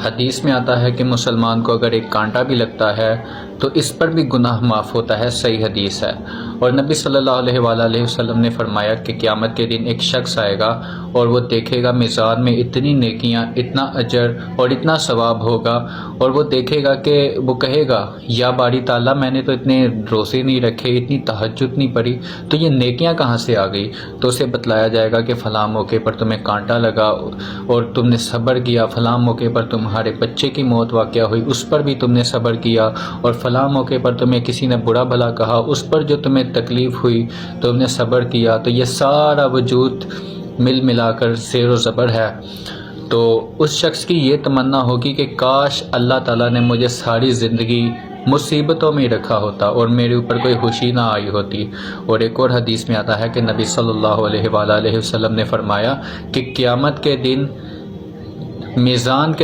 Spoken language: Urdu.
حدیث میں آتا ہے کہ مسلمان کو اگر ایک کانٹا بھی لگتا ہے تو اس پر بھی گناہ معاف ہوتا ہے، صحیح حدیث ہے۔ اور نبی صلی اللہ علیہ وآلہ وسلم نے فرمایا کہ قیامت کے دن ایک شخص آئے گا اور وہ دیکھے گا میزان میں اتنی نیکیاں، اتنا اجر اور اتنا ثواب ہوگا، اور وہ دیکھے گا کہ وہ کہے گا یا باری تعالیٰ میں نے تو اتنے روزے نہیں رکھے، اتنی تہجد نہیں پڑھی، تو یہ نیکیاں کہاں سے آ گئی؟ تو اسے بتلایا جائے گا کہ فلاں موقع پر تمہیں کانٹا لگا اور تم نے صبر کیا، فلاں موقع پر تمہارے بچے کی موت واقع ہوئی، اس پر بھی تم نے صبر کیا، اور فلاں موقع پر تمہیں کسی نے برا بھلا کہا، اس پر جو تمہیں تکلیف ہوئی تم نے صبر کیا۔ تو یہ سارا وجود مل ملا کر زیر و زبر ہے۔ تو اس شخص کی یہ تمنا ہوگی کہ کاش اللہ تعالیٰ نے مجھے ساری زندگی مصیبتوں میں رکھا ہوتا اور میرے اوپر کوئی خوشی نہ آئی ہوتی۔ اور ایک اور حدیث میں آتا ہے کہ نبی صلی اللہ علیہ وآلہ وسلم نے فرمایا کہ قیامت کے دن میزان کے